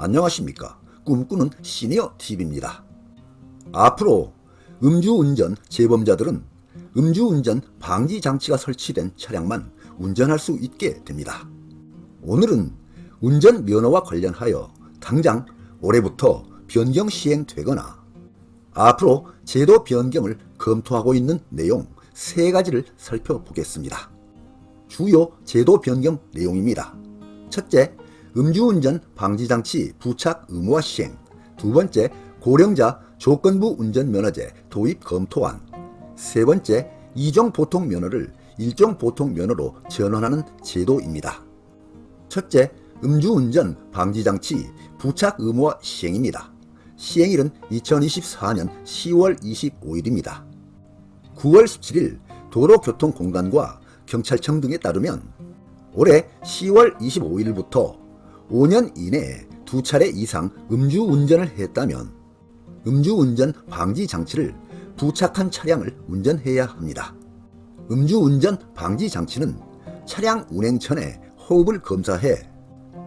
안녕하십니까. 꿈꾸는 시니어 TV입니다. 앞으로 음주운전 재범자들은 음주운전 방지 장치가 설치된 차량만 운전할 수 있게 됩니다. 오늘은 운전면허와 관련하여 당장 올해부터 변경 시행되거나 앞으로 제도 변경을 검토하고 있는 내용 3가지를 살펴보겠습니다. 주요 제도 변경 내용입니다. 첫째, 음주운전 방지장치 부착 의무화 시행. 두 번째, 고령자 조건부 운전면허제 도입 검토안. 세 번째, 2종 보통면허를 1종 보통면허로 전환하는 제도입니다. 첫째, 음주운전 방지장치 부착 의무화 시행입니다. 시행일은 2024년 10월 25일입니다. 9월 17일 도로교통공단과 경찰청 등에 따르면 올해 10월 25일부터 5년 이내에 2차례 이상 음주운전을 했다면 음주운전 방지 장치를 부착한 차량을 운전해야 합니다. 음주운전 방지 장치는 차량 운행 전에 호흡을 검사해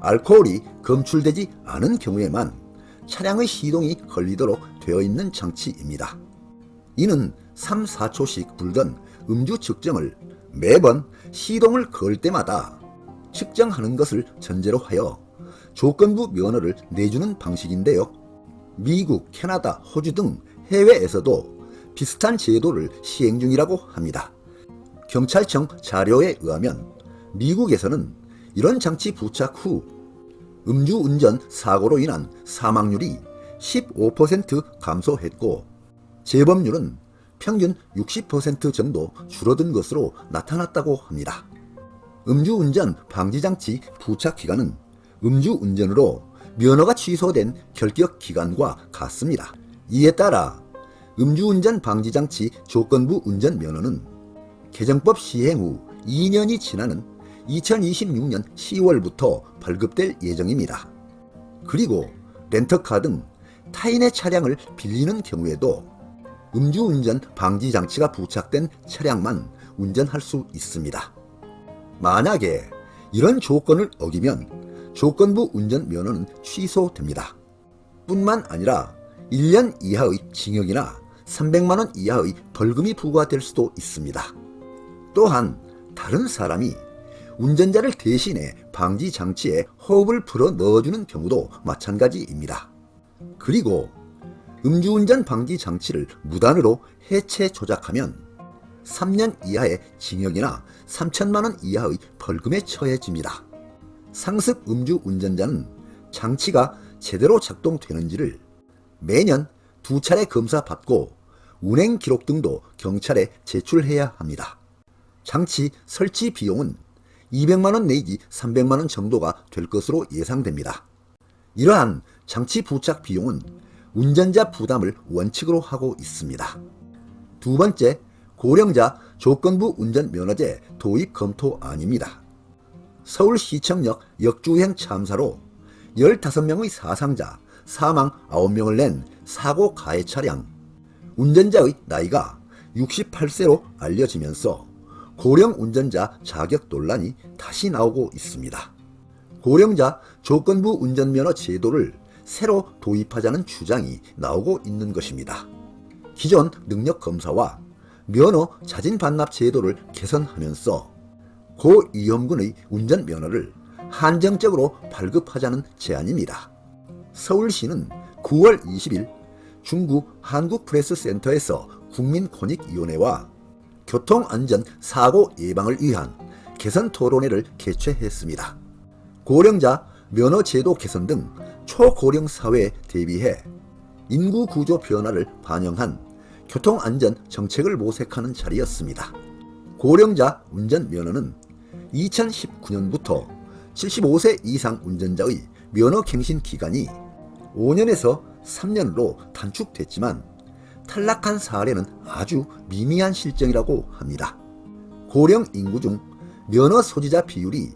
알코올이 검출되지 않은 경우에만 차량의 시동이 걸리도록 되어 있는 장치입니다. 이는 3, 4초씩 불던 음주 측정을 매번 시동을 걸 때마다 측정하는 것을 전제로 하여 조건부 면허를 내주는 방식인데요. 미국, 캐나다, 호주 등 해외에서도 비슷한 제도를 시행 중이라고 합니다. 경찰청 자료에 의하면 미국에서는 이런 장치 부착 후 음주운전 사고로 인한 사망률이 15% 감소했고 재범률은 평균 60% 정도 줄어든 것으로 나타났다고 합니다. 음주운전 방지장치 부착 기간은 음주운전으로 면허가 취소된 결격 기간과 같습니다. 이에 따라 음주운전 방지장치 조건부 운전면허는 개정법 시행 후 2년이 지나는 2026년 10월부터 발급될 예정입니다. 그리고 렌터카 등 타인의 차량을 빌리는 경우에도 음주운전 방지 장치가 부착된 차량만 운전할 수 있습니다. 만약에 이런 조건을 어기면 조건부 운전면허는 취소됩니다. 뿐만 아니라 1년 이하의 징역이나 300만 원 이하의 벌금이 부과될 수도 있습니다. 또한 다른 사람이 운전자를 대신해 방지 장치에 호흡을 불어 넣어주는 경우도 마찬가지입니다. 그리고 음주운전 방지 장치를 무단으로 해체 조작하면 3년 이하의 징역이나 3천만 원 이하의 벌금에 처해집니다. 상습 음주 운전자는 장치가 제대로 작동되는지를 매년 2차례 검사받고 운행 기록 등도 경찰에 제출해야 합니다. 장치 설치 비용은 200만 원 내지 300만 원 정도가 될 것으로 예상됩니다. 이러한 장치 부착 비용은 운전자 부담을 원칙으로 하고 있습니다. 두 번째, 고령자 조건부 운전면허제 도입 검토안입니다. 서울시청역 역주행 참사로 15명의 사상자, 사망 9명을 낸 사고 가해 차량, 운전자의 나이가 68세로 알려지면서 고령 운전자 자격 논란이 다시 나오고 있습니다. 고령자 조건부 운전면허 제도를 새로 도입하자는 주장이 나오고 있는 것입니다. 기존 능력검사와 면허 자진 반납 제도를 개선하면서 고위험군의 운전면허를 한정적으로 발급하자는 제안입니다. 서울시는 9월 20일 중구 한국프레스센터에서 국민권익위원회와 교통안전 사고 예방을 위한 개선 토론회를 개최했습니다. 고령자 면허 제도 개선 등 초고령 사회에 대비해 인구 구조 변화를 반영한 교통안전 정책을 모색하는 자리였습니다. 고령자 운전면허는 2019년부터 75세 이상 운전자의 면허갱신 기간이 5년에서 3년으로 단축됐지만 탈락한 사례는 아주 미미한 실정이라고 합니다. 고령 인구 중 면허 소지자 비율이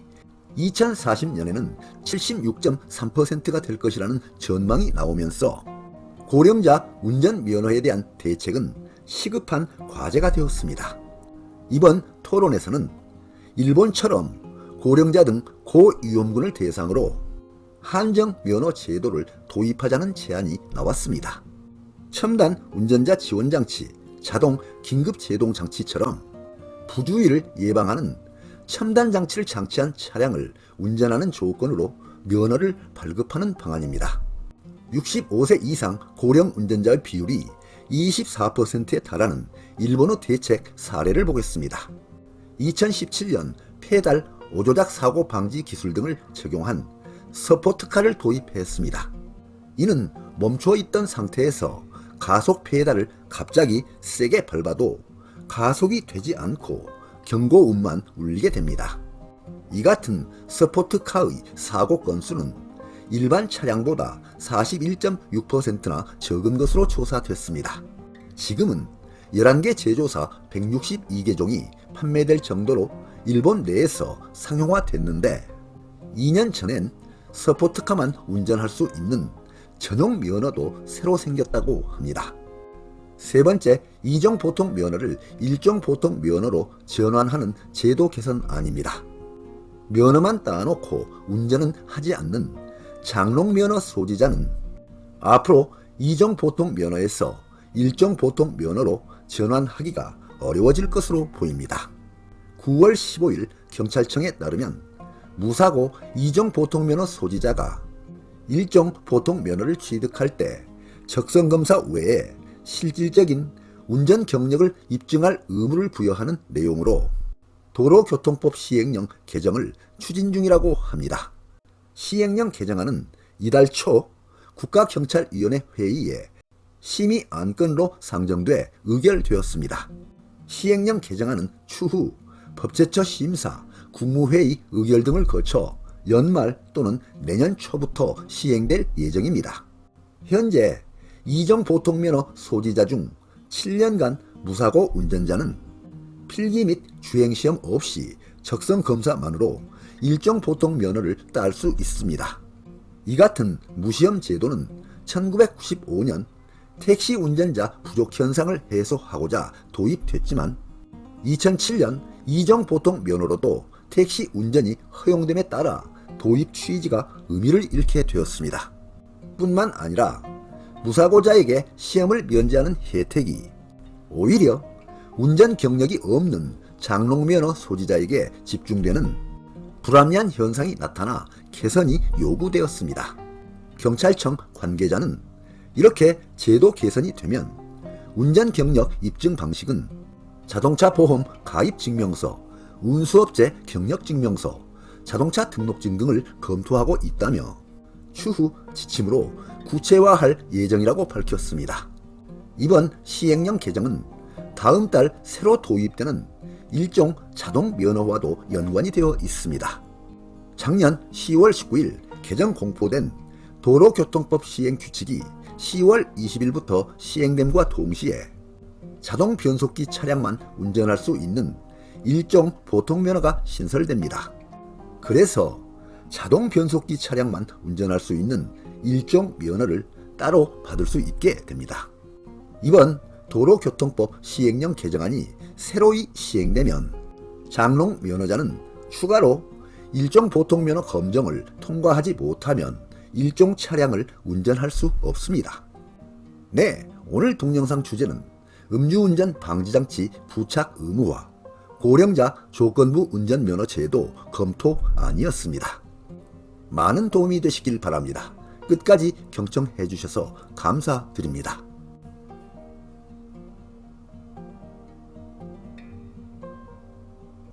2040년에는 76.3%가 될 것이라는 전망이 나오면서 고령자 운전면허에 대한 대책은 시급한 과제가 되었습니다. 이번 토론에서는 일본처럼 고령자 등 고위험군을 대상으로 한정 면허 제도를 도입하자는 제안이 나왔습니다. 첨단 운전자 지원 장치, 자동 긴급 제동 장치처럼 부주의를 예방하는 첨단 장치를 장치한 차량을 운전하는 조건으로 면허를 발급하는 방안입니다. 65세 이상 고령 운전자의 비율이 24%에 달하는 일본의 대책 사례를 보겠습니다. 2017년 페달 오조작 사고 방지 기술 등을 적용한 서포트카를 도입했습니다. 이는 멈춰 있던 상태에서 가속 페달을 갑자기 세게 밟아도 가속이 되지 않고 경고음만 울리게 됩니다. 이 같은 스포츠카의 사고 건수는 일반 차량보다 41.6%나 적은 것으로 조사됐습니다. 지금은 11개 제조사 162개종이 판매될 정도로 일본 내에서 상용화됐는데 2년 전엔 스포츠카만 운전할 수 있는 전용 면허도 새로 생겼다고 합니다. 세 번째, 이종 보통 면허를 일종 보통 면허로 전환하는 제도 개선안입니다. 면허만 따놓고 운전은 하지 않는 장롱 면허 소지자는 앞으로 이종 보통 면허에서 일종 보통 면허로 전환하기가 어려워질 것으로 보입니다. 9월 15일 경찰청에 따르면 무사고 이종 보통 면허 소지자가 일종 보통 면허를 취득할 때 적성검사 외에 실질적인 운전 경력을 입증할 의무를 부여하는 내용으로 도로교통법 시행령 개정을 추진 중이라고 합니다. 시행령 개정안은 이달 초 국가경찰위원회 회의에 심의 안건으로 상정돼 의결되었습니다. 시행령 개정안은 추후 법제처 심사, 국무회의 의결 등을 거쳐 연말 또는 내년 초부터 시행될 예정입니다. 현재 이종 보통면허 소지자 중 7년간 무사고 운전자는 필기 및 주행시험 없이 적성검사만으로 일종 보통면허를 딸 수 있습니다. 이 같은 무시험 제도는 1995년 택시 운전자 부족 현상을 해소하고자 도입됐지만 2007년 이종 보통면허로도 택시 운전이 허용됨에 따라 도입 취지가 의미를 잃게 되었습니다. 뿐만 아니라 무사고자에게 시험을 면제하는 혜택이 오히려 운전 경력이 없는 장롱면허 소지자에게 집중되는 불합리한 현상이 나타나 개선이 요구되었습니다. 경찰청 관계자는 이렇게 제도 개선이 되면 운전 경력 입증 방식은 자동차 보험 가입 증명서, 운수업체 경력 증명서, 자동차 등록증 등을 검토하고 있다며 추후 지침으로 구체화할 예정이라고 밝혔습니다. 이번 시행령 개정은 다음 달 새로 도입되는 일종 자동 면허와도 연관이 되어 있습니다. 작년 10월 19일 개정 공포된 도로교통법 시행 규칙이 10월 20일부터 시행됨과 동시에 자동 변속기 차량만 운전할 수 있는 일종 보통면허가 신설됩니다. 그래서 자동 변속기 차량만 운전할 수 있는 일종 면허를 따로 받을 수 있게 됩니다. 이번 도로교통법 시행령 개정안이 새로이 시행되면 장롱 면허자는 추가로 일종 보통면허 검정을 통과하지 못하면 일종 차량을 운전할 수 없습니다. 네, 오늘 동영상 주제는 음주운전 방지장치 부착 의무와 고령자 조건부 운전면허 제도 검토안이었습니다. 많은 도움이 되시길 바랍니다. 끝까지 경청해 주셔서 감사드립니다.